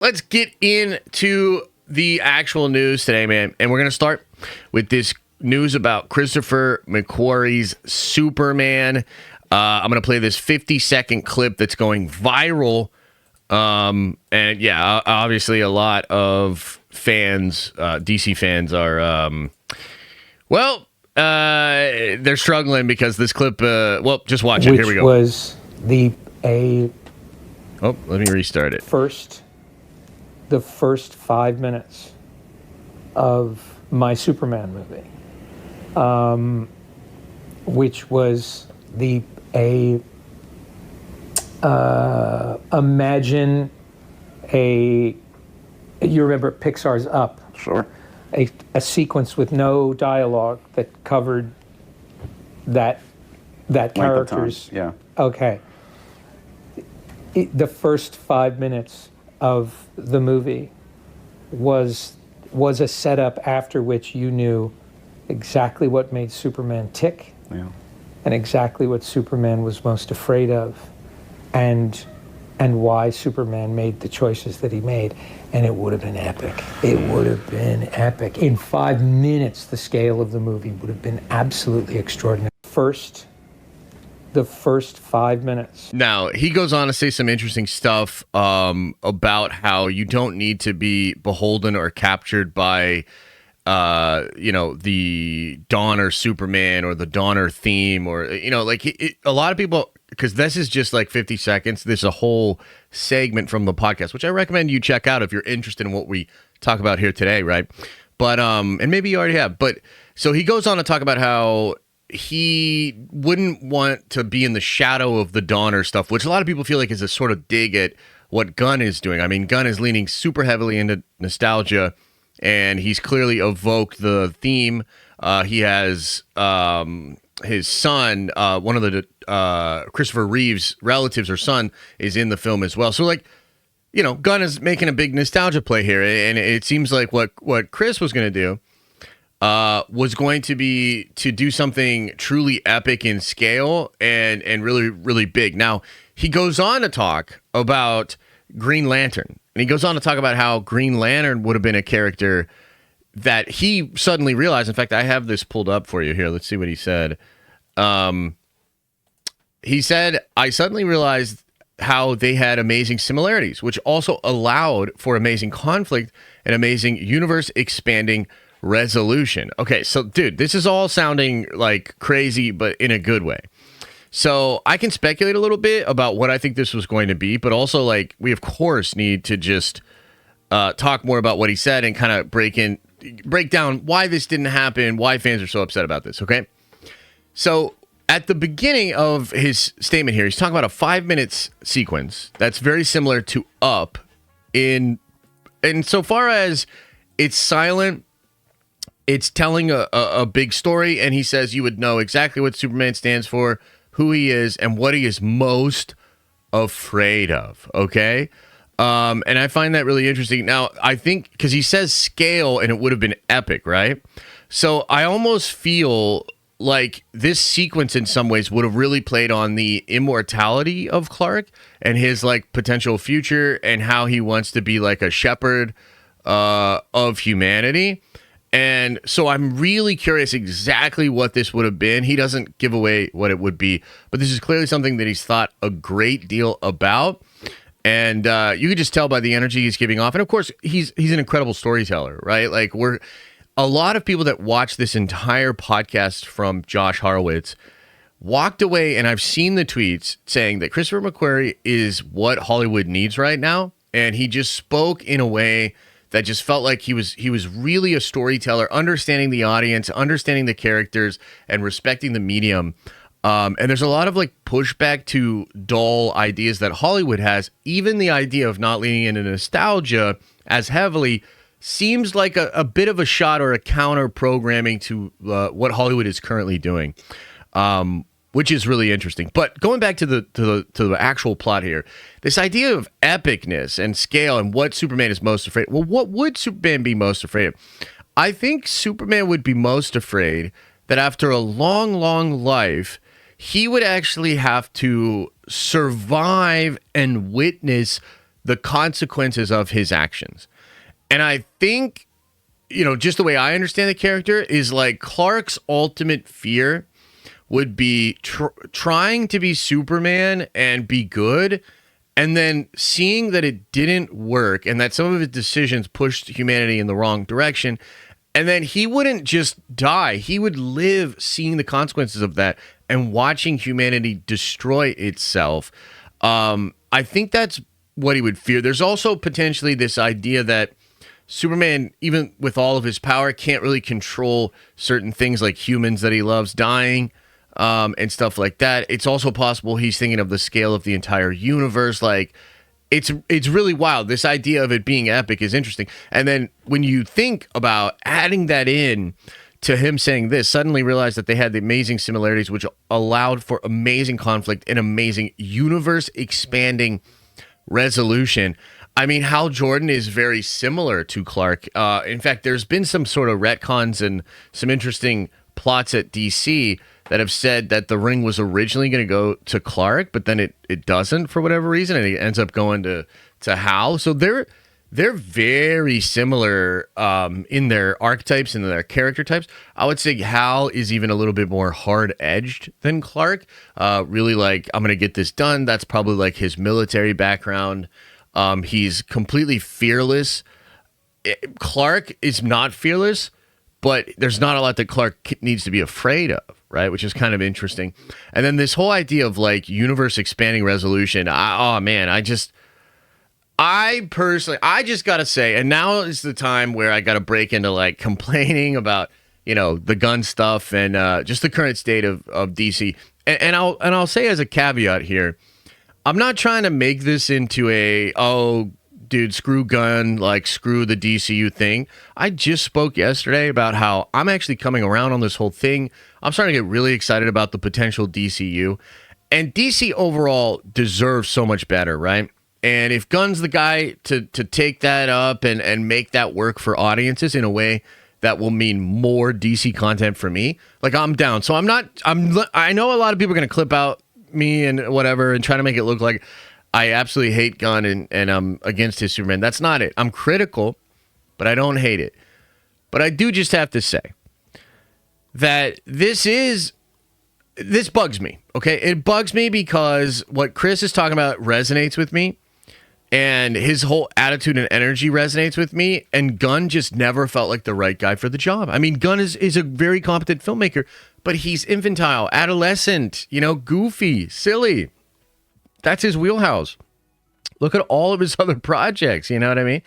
let's get into the actual news today, man. And we're going to start with this news about Christopher McQuarrie's Superman. I'm going to play this 50-second clip that's going viral. And yeah, obviously a lot of fans, DC fans are, they're struggling because this clip, just watch it. Here we go. Was Oh, let me restart it. The first 5 minutes of my Superman movie, which was imagine you remember Pixar's Up? Sure. A sequence with no dialogue that covered that character's. Yeah. Okay. The first 5 minutes of the movie was a setup after which you knew exactly what made Superman tick, Yeah. and exactly what Superman was most afraid of, and why Superman made the choices that he made. And it would have been epic. It would have been epic. In 5 minutes, the scale of the movie would have been absolutely extraordinary. The first 5 minutes. Now, he goes on to say some interesting stuff about how you don't need to be beholden or captured by, the Donner Superman or the Donner theme, or, a lot of people, because this is just like 50 seconds. There's a whole segment from the podcast, which I recommend you check out if you're interested in what we talk about here today, right? But, and maybe you already have, but, so he goes on to talk about how he wouldn't want to be in the shadow of the Donner stuff, which a lot of people feel like is a sort of dig at what Gunn is doing. I mean, Gunn is leaning super heavily into nostalgia, and he's clearly evoked the theme. He has his son, one of the Christopher Reeve's relatives or son, is in the film as well. So, Gunn is making a big nostalgia play here, and it seems like what Chris was going to do was going to be to do something truly epic in scale and really, really big. Now, he goes on to talk about Green Lantern, and he goes on to talk about how Green Lantern would have been a character that he suddenly realized. In fact, I have this pulled up for you here. Let's see what he said. He said, I suddenly realized how they had amazing similarities, which also allowed for amazing conflict and amazing universe expanding resolution. Okay, so dude, this is all sounding like crazy, but in a good way. So I can speculate a little bit about what I think this was going to be, but also we of course need to just talk more about what he said and kind of break down why this didn't happen, why fans are so upset about this. Okay, so at the beginning of his statement here, he's talking about a 5 minutes sequence that's very similar to Up in so far as it's silent. It's telling a big story, and he says you would know exactly what Superman stands for, who he is, and what he is most afraid of, okay? And I find that really interesting. Now, I think, because he says scale, and it would have been epic, right? So I almost feel like this sequence in some ways would have really played on the immortality of Clark and his, potential future and how he wants to be, a shepherd of humanity. And so I'm really curious exactly what this would have been. He doesn't give away what it would be, but this is clearly something that he's thought a great deal about. And you could just tell by the energy he's giving off. And of course, he's an incredible storyteller, right? We're a lot of people that watch this entire podcast from Josh Horowitz walked away, and I've seen the tweets saying that Christopher McQuarrie is what Hollywood needs right now. And he just spoke in a way that just felt like he was really a storyteller, understanding the audience, understanding the characters, and respecting the medium. And there's a lot of pushback to dull ideas that Hollywood has. Even the idea of not leaning into nostalgia as heavily seems like a bit of a shot or a counter programming to what Hollywood is currently doing. Which is really interesting. But going back to the actual plot here, this idea of epicness and scale and what Superman is most afraid. Well, what would Superman be most afraid of? I think Superman would be most afraid that after a long, long life, he would actually have to survive and witness the consequences of his actions. And I think, you know, just the way I understand the character is like Clark's ultimate fear would be trying to be Superman and be good, and then seeing that it didn't work and that some of his decisions pushed humanity in the wrong direction. And then he wouldn't just die. He would live seeing the consequences of that and watching humanity destroy itself. I think that's what he would fear. There's also potentially this idea that Superman, even with all of his power, can't really control certain things like humans that he loves dying and stuff like that. It's also possible he's thinking of the scale of the entire universe. Like, it's really wild. This idea of it being epic is interesting. And then when you think about adding that in to him saying this, suddenly realize that they had the amazing similarities, which allowed for amazing conflict and amazing universe-expanding resolution. I mean, Hal Jordan is very similar to Clark. In fact, there's been some sort of retcons and some interesting plots at DC that have said that the ring was originally going to go to Clark, but then it doesn't for whatever reason, and it ends up going to Hal. So they're very similar in their archetypes and their character types. I would say Hal is even a little bit more hard-edged than Clark. Really like, I'm going to get this done. That's probably like his military background. He's completely fearless. Clark is not fearless, but there's not a lot that Clark needs to be afraid of, right? Which is kind of interesting. And then this whole idea of like universe expanding resolution. I personally just got to say, and now is the time where I got to break into like complaining about, you know, the Gunn stuff and just the current state of DC. And I'll say as a caveat here, I'm not trying to make this into a, oh, dude, screw Gunn, like screw the DCU thing. I just spoke yesterday about how I'm actually coming around on this whole thing. I'm starting to get really excited about the potential DCU. And DC overall deserves so much better, right? And if Gunn's the guy to take that up and make that work for audiences in a way that will mean more DC content for me, like, I'm down. So I know a lot of people are going to clip out me and whatever and try to make it look like I absolutely hate Gunn and I'm against his Superman. That's not it. I'm critical, but I don't hate it. But I do just have to say that this bugs me, okay? It bugs me because what Chris is talking about resonates with me, and his whole attitude and energy resonates with me, and Gunn just never felt like the right guy for the job. I mean, Gunn is a very competent filmmaker, but he's infantile, adolescent, you know, goofy, silly. That's his wheelhouse. Look at all of his other projects, you know what I mean?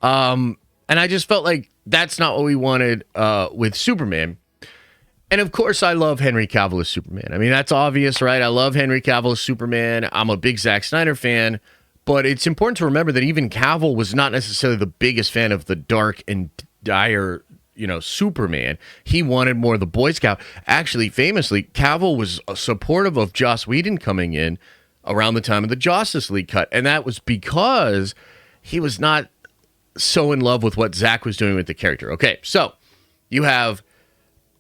And I just felt like that's not what we wanted with Superman. And of course, I love Henry Cavill as Superman. I mean, that's obvious, right? I love Henry Cavill as Superman. I'm a big Zack Snyder fan. But it's important to remember that even Cavill was not necessarily the biggest fan of the dark and dire, you know, Superman. He wanted more of the Boy Scout. Actually, famously, Cavill was supportive of Joss Whedon coming in around the time of the Justice League cut. And that was because he was not so in love with what Zack was doing with the character. Okay, so you have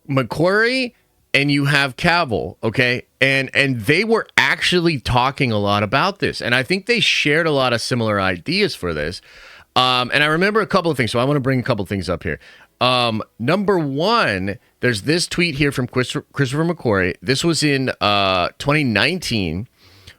McQuarrie and you have Cavill, okay? And they were actually talking a lot about this. And I think they shared a lot of similar ideas for this. And I remember a couple of things, so I want to bring a couple of things up here. Number one, there's this tweet here from Christopher McQuarrie. This was in 2019,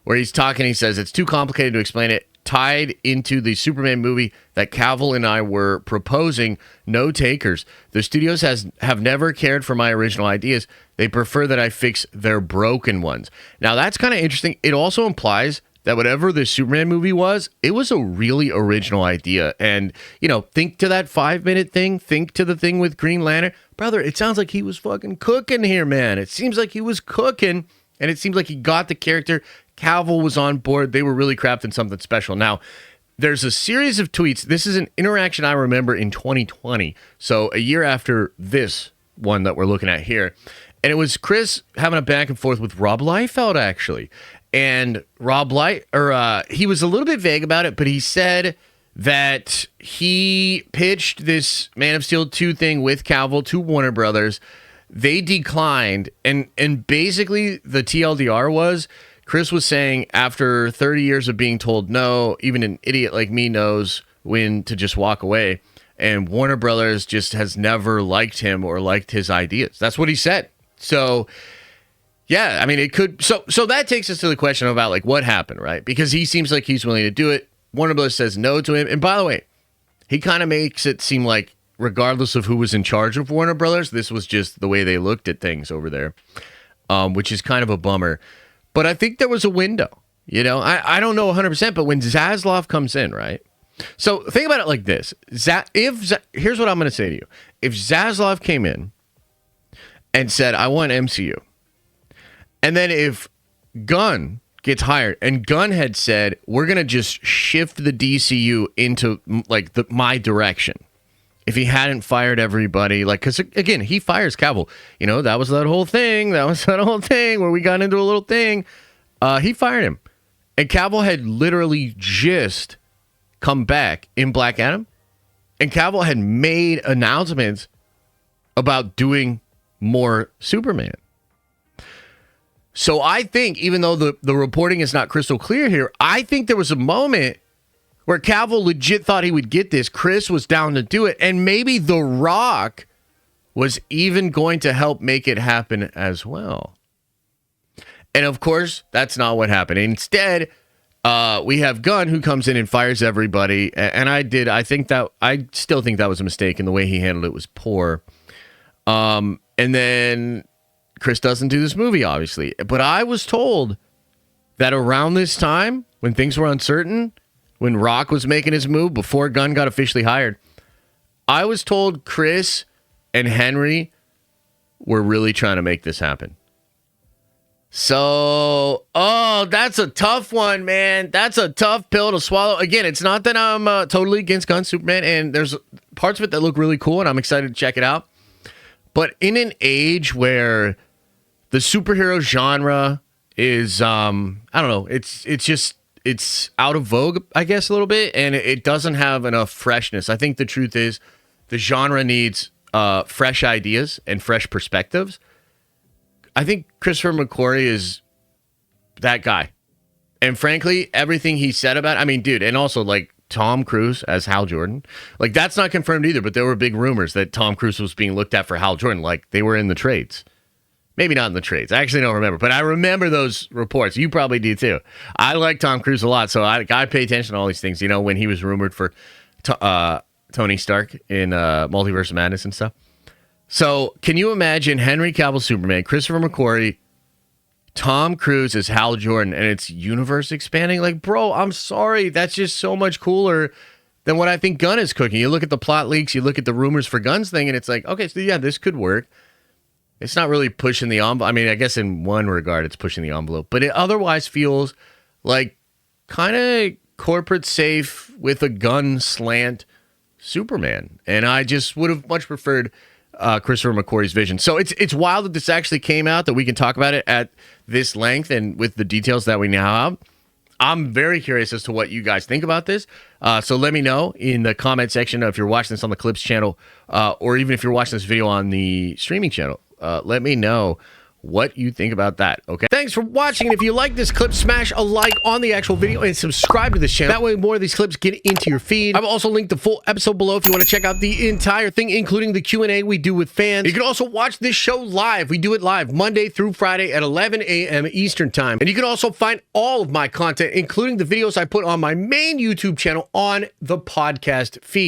where he's talking. He says, it's too complicated to explain it. Tied into the Superman movie that Cavill and I were proposing, no takers. The studios have never cared for my original ideas. They prefer that I fix their broken ones. Now, that's kind of interesting. It also implies that whatever the Superman movie was, it was a really original idea. And, you know, think to that 5-minute thing. Think to the thing with Green Lantern. Brother, it sounds like he was fucking cooking here, man. It seems like he was cooking, and it seems like he got the character. Cavill was on board. They were really crafting something special. Now, there's a series of tweets. This is an interaction I remember in 2020. So a year after this one that we're looking at here. And it was Chris having a back and forth with Rob Liefeld, actually. And Rob he was a little bit vague about it, but he said that he pitched this Man of Steel 2 thing with Cavill to Warner Brothers. They declined. And basically the TLDR was, Chris was saying after 30 years of being told no, even an idiot like me knows when to just walk away. And Warner Brothers just has never liked him or liked his ideas. That's what he said. So, yeah, I mean, it could. So that takes us to the question about like what happened, right? Because he seems like he's willing to do it. Warner Brothers says no to him. And by the way, he kind of makes it seem like regardless of who was in charge of Warner Brothers, this was just the way they looked at things over there, which is kind of a bummer. But I think there was a window. You know, I don't know 100%, but when Zaslav comes in, right? So think about it like this. Here's what I'm going to say to you. If Zaslav came in and said, I want MCU, and then if Gunn gets hired and Gunn had said, we're going to just shift the DCU into like my direction. If he hadn't fired everybody, like, because again, he fires Cavill. You know, that was that whole thing. That was that whole thing where we got into a little thing. He fired him. And Cavill had literally just come back in Black Adam. And Cavill had made announcements about doing more Superman. So I think, even though the reporting is not crystal clear here, I think there was a moment where Cavill legit thought he would get this. Chris was down to do it. And maybe The Rock was even going to help make it happen as well. And of course, that's not what happened. Instead, we have Gunn who comes in and fires everybody. And I still think that was a mistake, and the way he handled it was poor. And then Chris doesn't do this movie, obviously. But I was told that around this time, when things were uncertain, when Rock was making his move before Gunn got officially hired, I was told Chris and Henry were really trying to make this happen. So, that's a tough one, man. That's a tough pill to swallow. Again, it's not that I'm totally against Gunn Superman, and there's parts of it that look really cool, and I'm excited to check it out. But in an age where the superhero genre is, I don't know, it's out of vogue, I guess, a little bit, and it doesn't have enough freshness. I think the truth is the genre needs fresh ideas and fresh perspectives. I think Christopher McQuarrie is that guy. And frankly, everything he said about, I mean, dude, and also like Tom Cruise as Hal Jordan, like that's not confirmed either, but there were big rumors that Tom Cruise was being looked at for Hal Jordan, like they were in the trades. Maybe not in the trades. I actually don't remember, but I remember those reports. You probably do too. I like Tom Cruise a lot, so I pay attention to all these things. You know, when he was rumored for Tony Stark in Multiverse of Madness and stuff. So can you imagine Henry Cavill Superman, Christopher McQuarrie, Tom Cruise as Hal Jordan, and it's universe expanding? Like, bro, I'm sorry. That's just so much cooler than what I think Gunn is cooking. You look at the plot leaks, you look at the rumors for Gunn's thing, and it's like, okay, so yeah, this could work. It's not really pushing the envelope. I mean, I guess in one regard, it's pushing the envelope, but it otherwise feels like kind of corporate safe with a Gunn slant Superman. And I just would have much preferred Christopher McQuarrie's vision. So it's wild that this actually came out, that we can talk about it at this length and with the details that we now have. I'm very curious as to what you guys think about this. So let me know in the comment section if you're watching this on the Clips channel, or even if you're watching this video on the streaming channel. Let me know what you think about that, okay? Thanks for watching, and if you like this clip, smash a like on the actual video and subscribe to this channel. That way more of these clips get into your feed. I've also linked the full episode below if you want to check out the entire thing, including the Q&A we do with fans. You can also watch this show live. We do it live Monday through Friday at 11 a.m. Eastern Time. And you can also find all of my content, including the videos I put on my main YouTube channel, on the podcast feed.